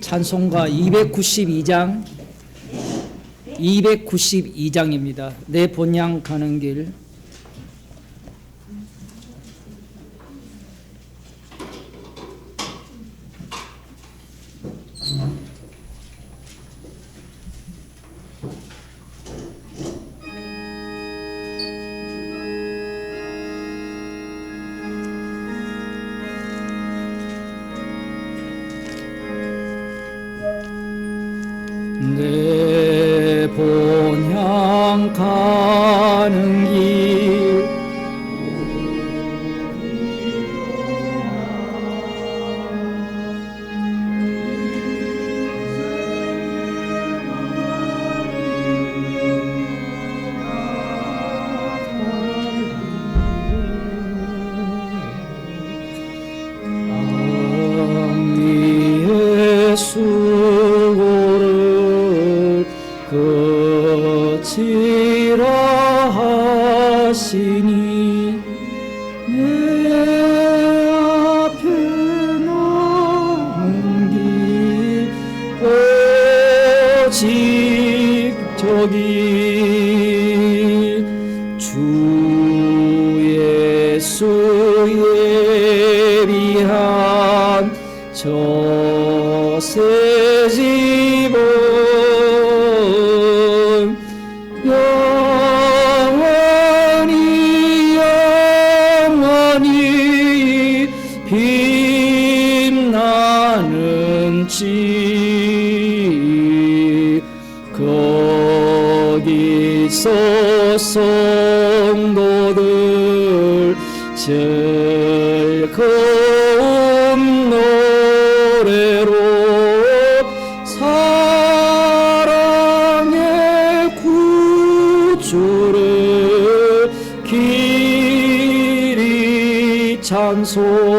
찬송가 292장 292장입니다. 내 본향 가는 길. 내 본향 가는 길 위에 수고를 그치라 하시니 내 앞에 남은 길 오직 저기 주 예수 예비한 저 새 집은 영원히 빛나는 집 거기서 성도들 즐거운 노래로 사랑의 구주를 길이 찬송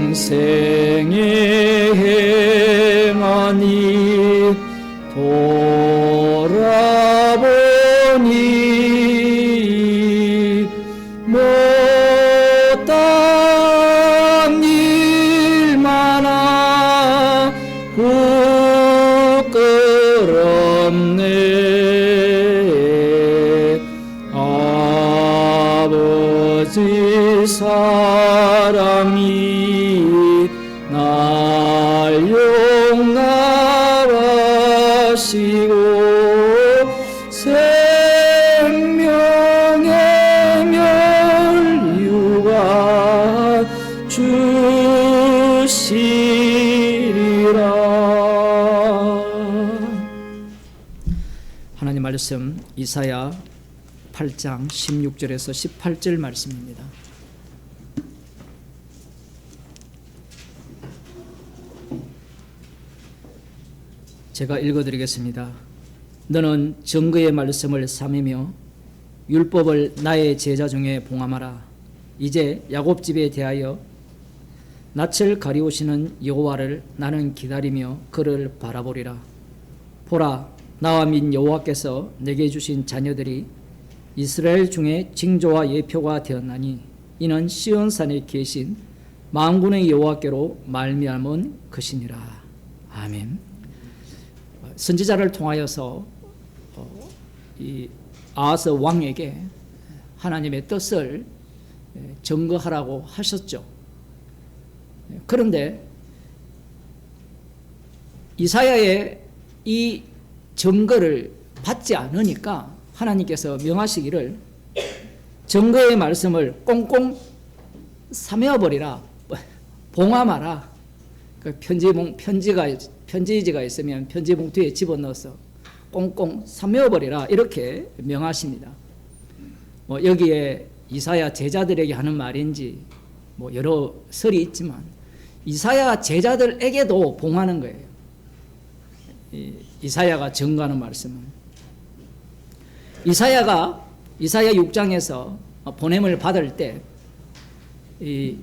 평생에 행한 일 돌아보니 못한 일 많아 부끄럽네. 아버지 사랑이 날 용납하시고 생명의 면류관 주시리라. 하나님 말씀 이사야 8장 16절에서 18절 말씀입니다. 제가 읽어드리겠습니다. 너는 증거의 말씀을 삼으며 율법을 나의 제자 중에 봉함하라. 이제 야곱 집에 대하여 낯을 가리우시는 여호와를 나는 기다리며 그를 바라보리라. 보라, 나와 민 여호와께서 내게 주신 자녀들이 이스라엘 중에 징조와 예표가 되었나니 이는 시온산에 계신 만군의 여호와께로 말미암은 것이니라. 아멘. 선지자를 통하여서 이 아하스 왕에게 하나님의 뜻을 증거하라고 하셨죠. 그런데 이사야의 이 증거를 받지 않으니까 하나님께서 명하시기를 증거의 말씀을 꽁꽁 삼여버리라, 봉함하라. 그 편지지가 있으면 편지 봉투에 집어넣어서 꽁꽁 삼여버리라 이렇게 명하십니다. 여기에 이사야 제자들에게 하는 말인지 여러 설이 있지만 이사야 제자들에게도 봉하는 거예요. 이사야가 증거하는 말씀은 이사야 6장에서 보냄을 받을 때 이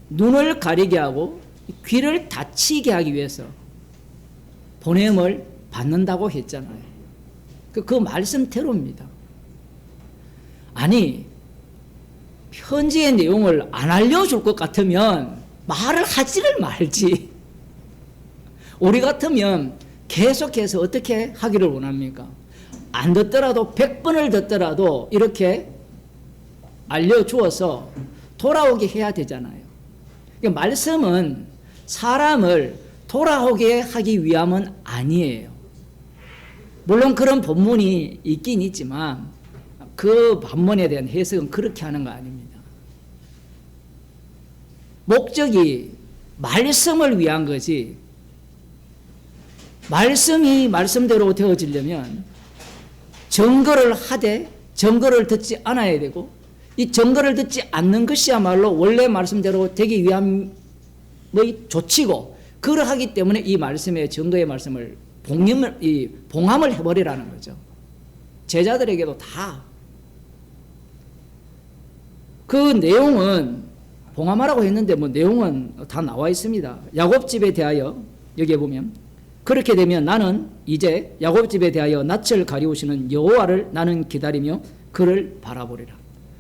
눈을 가리게 하고 귀를 닫히게 하기 위해서 보냄을 받는다고 했잖아요. 그 말씀대로입니다. 아니, 편지의 내용을 안 알려줄 것 같으면 말을 하지를 말지. 우리 같으면 계속해서 어떻게 하기를 원합니까? 안 듣더라도 100번을 듣더라도 이렇게 알려주어서 돌아오게 해야 되잖아요. 그러니까 말씀은 사람을 돌아오게 하기 위함은 아니에요. 물론 그런 본문이 있긴 있지만 그 본문에 대한 해석은 그렇게 하는 거 아닙니다. 목적이 말씀을 위한 거지, 말씀이 말씀대로 되어지려면 증거를 하되 증거를 듣지 않아야 되고, 이 증거를 듣지 않는 것이야말로 원래 말씀대로 되기 위함의 조치고, 그러하기 때문에 이 말씀의 증거의 말씀을 봉함을 해버리라는 거죠. 제자들에게도 다 그 내용은 봉함하라고 했는데 뭐 내용은 다 나와 있습니다. 야곱집에 대하여 여기에 보면 그렇게 되면 나는 이제 야곱집에 대하여 낯을 가리우시는 여호와를 나는 기다리며 그를 바라보리라.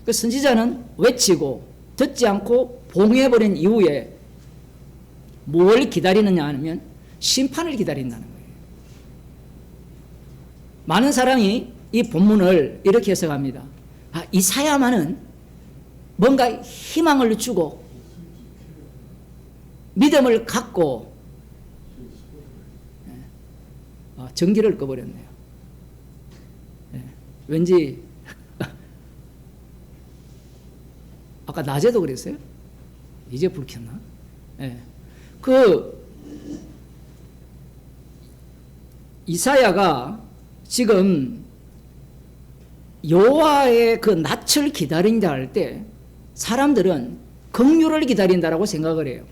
그 선지자는 외치고 듣지 않고 봉해버린 이후에 뭘 기다리느냐 하면 심판을 기다린다는 거예요. 많은 사람이 이 본문을 이렇게 해석합니다. 이사야만은 뭔가 희망을 주고 믿음을 갖고 전기를 꺼버렸네요. 왠지 아까 낮에도 그랬어요? 이제 불 켰나? 그 이사야가 지금 여호와의 그 낯을 기다린다 할 때 사람들은 긍휼을 기다린다라고 생각을 해요.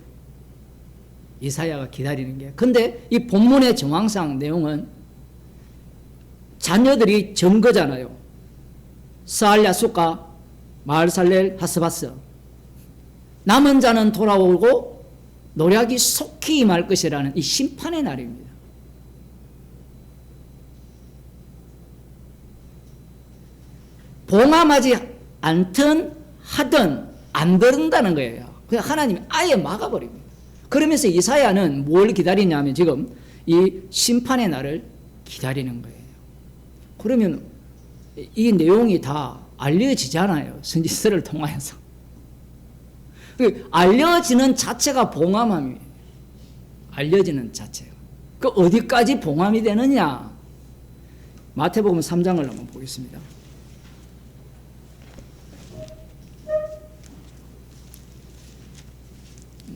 이사야가 기다리는 게. 근데 이 본문의 정황상 내용은 자녀들이 증거잖아요. 스알야숫과 마을살렐 하스바스. 남은 자는 돌아오고 노략이 속히 임할 것이라는 이 심판의 날입니다. 봉함하지 않든 하든 안 들은다는 거예요. 그냥 하나님이 아예 막아버립니다. 그러면서 이사야는 뭘 기다리냐면 지금 이 심판의 날을 기다리는 거예요. 그러면 이 내용이 다 알려지잖아요. 선지서를 통하여서. 알려지는 자체가 봉함함이에요. 알려지는 자체가. 그 어디까지 봉함이 되느냐? 마태복음 3장을 한번 보겠습니다.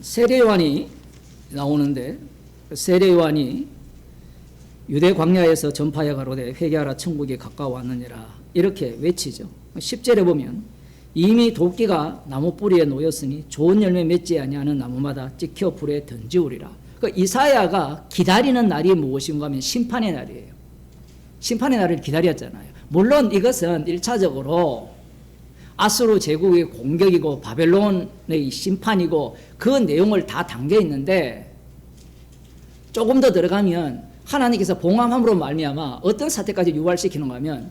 세례요한이 나오는데, 세례요한이 유대 광야에서 전파해 가로되 회개하라 천국이 가까워왔느니라 이렇게 외치죠. 10절에 보면 이미 도끼가 나무 뿌리에 놓였으니 좋은 열매 맺지 아니하는 나무마다 찍혀 불에 던지우리라. 그 이사야가 기다리는 날이 무엇인가 하면 심판의 날이에요. 심판의 날을 기다렸잖아요. 물론 이것은 1차적으로 아수르 제국의 공격이고 바벨론의 심판이고 그 내용을 다 담겨 있는데, 조금 더 들어가면 하나님께서 봉함함으로 말미암아 어떤 사태까지 유발시키는가 하면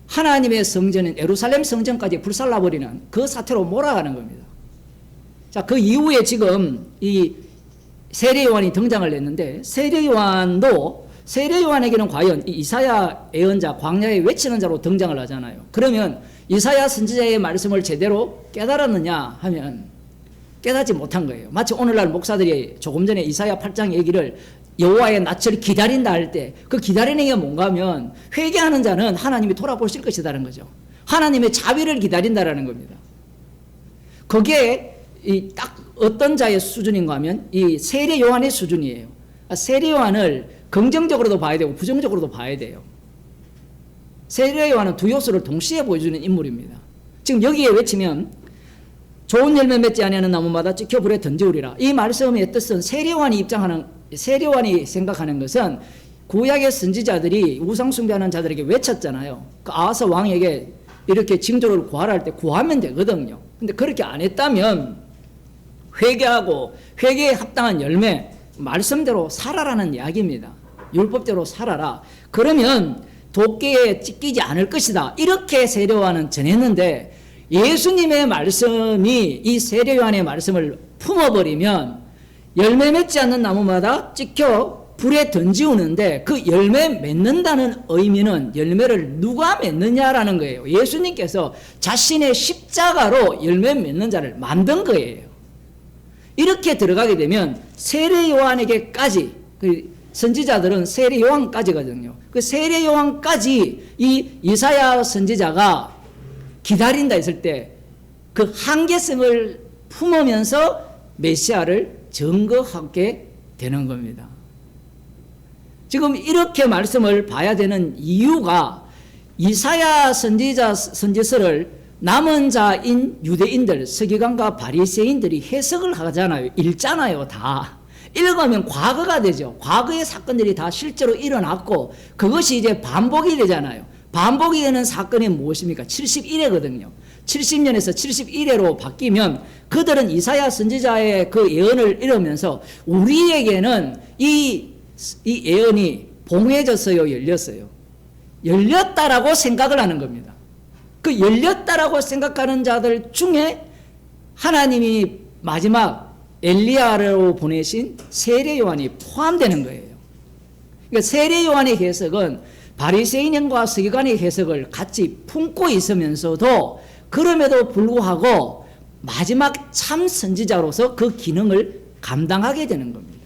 하나님의 성전인 예루살렘 성전까지 불살라버리는 그 사태로 몰아가는 겁니다. 자, 그 이후에 지금 이 세례요한이 등장을 했는데, 세례요한에게는 과연 이 이사야 예언자, 광야에 외치는 자로 등장을 하잖아요. 그러면 이사야 선지자의 말씀을 제대로 깨달았느냐 하면 깨닫지 못한 거예요. 마치 오늘날 목사들이 조금 전에 이사야 8장 얘기를 여호와의 낯을 기다린다 할 때 그 기다리는 게 뭔가 하면 회개하는 자는 하나님이 돌아보실 것이라는 거죠. 하나님의 자비를 기다린다라는 겁니다. 그게 딱 어떤 자의 수준인가 하면 이 세례 요한의 수준이에요. 세례 요한을 긍정적으로도 봐야 되고 부정적으로도 봐야 돼요. 세례 요한은 두 요소를 동시에 보여주는 인물입니다. 지금 여기에 외치면 좋은 열매 맺지 아니하는 나무마다 찍혀 불에 던지우리라. 이 말씀의 뜻은 세례 요한이 생각하는 것은 구약의 선지자들이 우상 숭배하는 자들에게 외쳤잖아요. 그 아하스 왕에게 이렇게 징조를 구하라 할 때 구하면 되거든요. 근데 그렇게 안 했다면 회개하고 회개에 합당한 열매, 말씀대로 살아라는 이야기입니다. 율법대로 살아라. 그러면 도끼에 찢기지 않을 것이다. 이렇게 세례요한은 전했는데 예수님의 말씀이 이 세례 요한의 말씀을 품어버리면 열매 맺지 않는 나무마다 찍혀 불에 던지우는데 그 열매 맺는다는 의미는 열매를 누가 맺느냐라는 거예요. 예수님께서 자신의 십자가로 열매 맺는 자를 만든 거예요. 이렇게 들어가게 되면 세례 요한에게까지, 그 선지자들은 세례 요한까지거든요. 그 세례 요한까지 이 이사야 선지자가 기다린다 했을 때 그 한계성을 품으면서 메시아를 증거하게 되는 겁니다. 지금 이렇게 말씀을 봐야 되는 이유가 이사야 선지서를 남은 자인 유대인들, 서기관과 바리새인들이 해석을 하잖아요. 읽잖아요. 다 읽으면 과거가 되죠. 과거의 사건들이 다 실제로 일어났고 그것이 이제 반복이 되잖아요. 반복이 되는 사건이 무엇입니까? 71회거든요. 70년에서 71회로 바뀌면 그들은 이사야 선지자의 그 예언을 읽으면서 우리에게는 이 예언이 봉해졌어요, 열렸어요? 열렸다라고 생각을 하는 겁니다. 그 열렸다라고 생각하는 자들 중에 하나님이 마지막 엘리야로 보내신 세례 요한이 포함되는 거예요. 그러니까 세례 요한의 해석은 바리새인과 서기관의 해석을 같이 품고 있으면서도 그럼에도 불구하고 마지막 참 선지자로서 그 기능을 감당하게 되는 겁니다.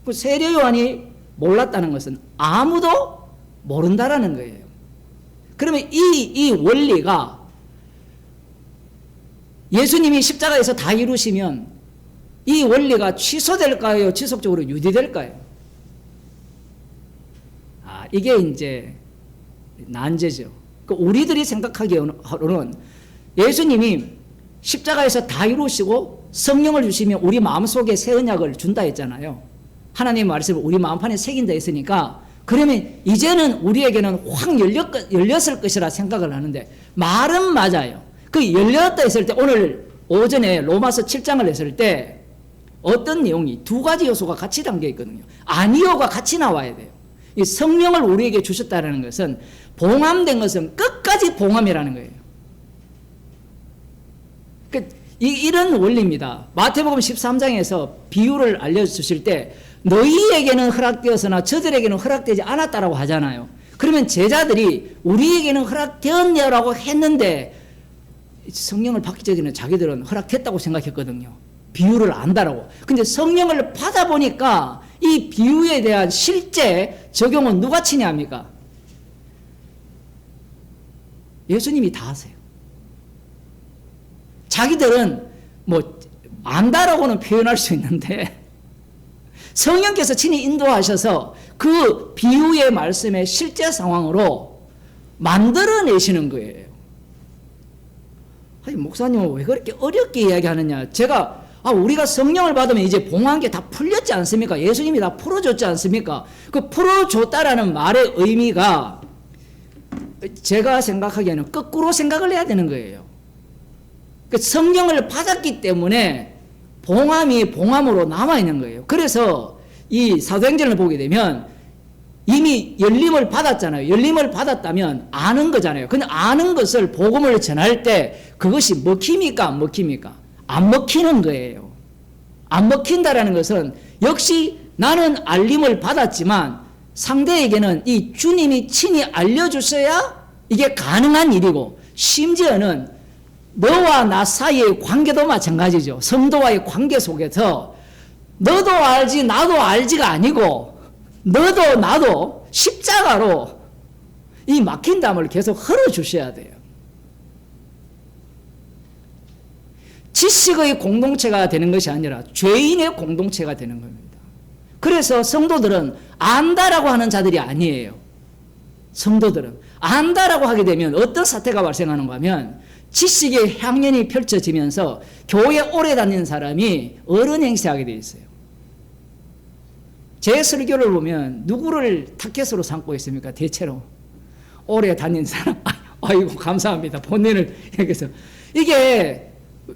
그 세례 요한이 몰랐다는 것은 아무도 모른다라는 거예요. 그러면 이 원리가 예수님이 십자가에서 다 이루시면 이 원리가 취소될까요? 지속적으로 유지될까요? 이게 이제 난제죠. 우리들이 생각하기로는 예수님이 십자가에서 다 이루시고 성령을 주시면 우리 마음속에 새 언약을 준다 했잖아요. 하나님의 말씀을 우리 마음판에 새긴다 했으니까 그러면 이제는 우리에게는 확 열렸을 것이라 생각을 하는데 말은 맞아요. 그 열렸다 했을 때 오늘 오전에 로마서 7장을 했을 때 어떤 내용이 두 가지 요소가 같이 담겨 있거든요. 아니요가 같이 나와야 돼요. 이 성령을 우리에게 주셨다는 것은 봉함된 것은 끝까지 봉함이라는 거예요. 이런 원리입니다. 마태복음 13장에서 비유를 알려주실 때 너희에게는 허락되었으나 저들에게는 허락되지 않았다라고 하잖아요. 그러면 제자들이 우리에게는 허락되었냐라고 했는데 성령을 받기 전에는 자기들은 허락됐다고 생각했거든요. 비유를 안다라고. 근데 성령을 받아보니까 이 비유에 대한 실제 적용은 누가 치냐 합니까? 예수님이 다 하세요. 자기들은 뭐 안다라고는 표현할 수 있는데 성령께서 친히 인도하셔서 그 비유의 말씀의 실제 상황으로 만들어내시는 거예요. 아니, 목사님은 왜 그렇게 어렵게 이야기하느냐. 제가 우리가 성령을 받으면 이제 봉한 게 다 풀렸지 않습니까? 예수님이 다 풀어줬지 않습니까? 그 풀어줬다라는 말의 의미가 제가 생각하기에는 거꾸로 생각을 해야 되는 거예요. 그 성령을 받았기 때문에 봉함이 봉함으로 남아있는 거예요. 그래서 이 사도행전을 보게 되면 이미 열림을 받았잖아요. 열림을 받았다면 아는 거잖아요. 근데 아는 것을 복음을 전할 때 그것이 먹힙니까? 안 먹힙니까? 안 먹히는 거예요. 안 먹힌다라는 것은 역시 나는 알림을 받았지만 상대에게는 이 주님이 친히 알려주셔야 이게 가능한 일이고 심지어는 너와 나 사이의 관계도 마찬가지죠. 성도와의 관계 속에서 너도 알지 나도 알지가 아니고 너도 나도 십자가로 이 막힌 담을 계속 흘러주셔야 돼요. 지식의 공동체가 되는 것이 아니라 죄인의 공동체가 되는 겁니다. 그래서 성도들은 안다라고 하는 자들이 아니에요. 성도들은 안다라고 하게 되면 어떤 사태가 발생하는가 하면 지식의 향연이 펼쳐지면서 교회에 오래 다니는 사람이 어른 행세하게 되어 있어요. 제 설교를 보면 누구를 타켓으로 삼고 있습니까? 대체로 오래 다닌 사람. 아이고 감사합니다. 본인을 여기서 이게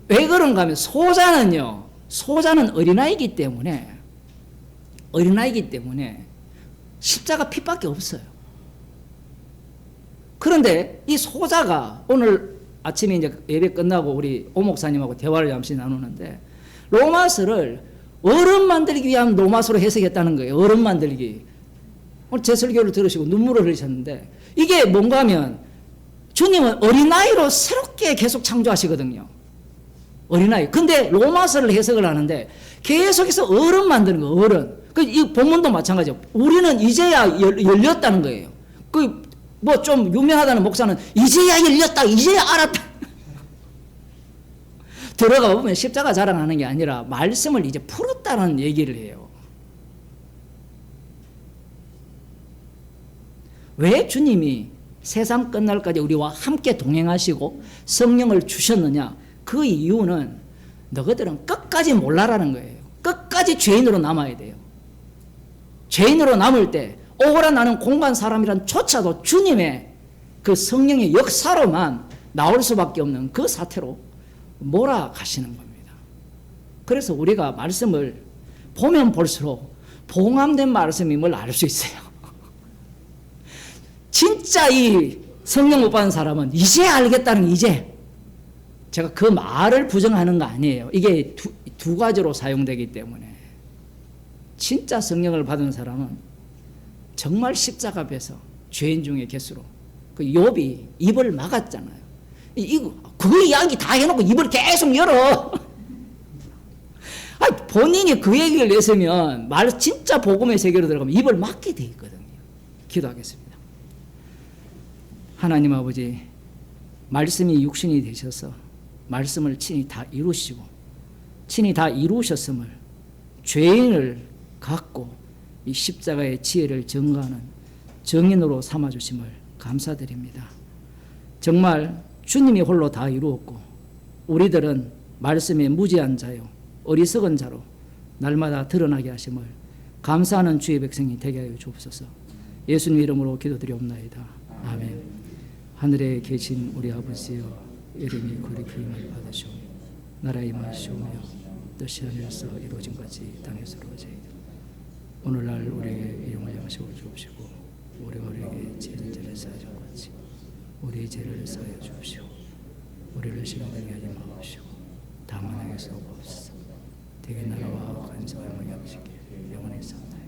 왜 그런가 하면 소자는 어린아이기 때문에 십자가 핏밖에 없어요. 그런데 이 소자가 오늘 아침에 이제 예배 끝나고 우리 오 목사님하고 대화를 잠시 나누는데 로마서를 어른 만들기 위한 로마서로 해석했다는 거예요. 어른 만들기. 오늘 제 설교를 들으시고 눈물을 흘리셨는데 이게 뭔가 하면 주님은 어린아이로 새롭게 계속 창조하시거든요. 어린아이. 근데 로마서를 해석을 하는데 계속해서 어른 만드는 거, 어른. 이 본문도 마찬가지예요. 우리는 이제야 열렸다는 거예요. 뭐 좀 유명하다는 목사는 이제야 열렸다, 이제야 알았다. 들어가 보면 십자가 자랑하는 게 아니라 말씀을 이제 풀었다는 얘기를 해요. 왜 주님이 세상 끝날까지 우리와 함께 동행하시고 성령을 주셨느냐? 그 이유는 너희들은 끝까지 몰라라는 거예요. 끝까지 죄인으로 남아야 돼요. 죄인으로 남을 때 오호라 나는 공간 사람이란 조차도 주님의 그 성령의 역사로만 나올 수밖에 없는 그 사태로 몰아가시는 겁니다. 그래서 우리가 말씀을 보면 볼수록 봉함된 말씀임을 알 수 있어요. 진짜 이 성령 못 받은 사람은 이제 알겠다는 이제. 제가 그 말을 부정하는 거 아니에요. 이게 두 가지로 사용되기 때문에. 진짜 성령을 받은 사람은 정말 십자가 앞에서 죄인 중에 개수로 그 욥이 입을 막았잖아요. 그 이야기 다 해놓고 입을 계속 열어. 본인이 그 얘기를 냈으면 진짜 복음의 세계로 들어가면 입을 막게 돼 있거든요. 기도하겠습니다. 하나님 아버지, 말씀이 육신이 되셔서 말씀을 친히 다 이루시고 친히 다 이루셨음을 죄인을 갖고 이 십자가의 지혜를 증거하는 증인으로 삼아주심을 감사드립니다. 정말 주님이 홀로 다 이루었고 우리들은 말씀에 무지한 자요 어리석은 자로 날마다 드러나게 하심을 감사하는 주의 백성이 되게 하여 주옵소서. 예수님 이름으로 기도드리옵나이다. 아멘. 하늘에 계신 우리 아버지여, 이름이 거룩히 여김을 받으시오며 나라의 임하시오며 뜻이 하늘에서 이루어진 같이 땅에서 이루어지이다. 오늘날 우리에게 일용할 양식을 주옵시고 우리가 우리에게 지은 죄를 사하여 준 같이 우리의 죄를 사하여 주옵시고 우리를 시험하게 하지 마옵시고 다만 악에서 구하옵소서. 대개 나라와 간섭을 영원히 삼나이다.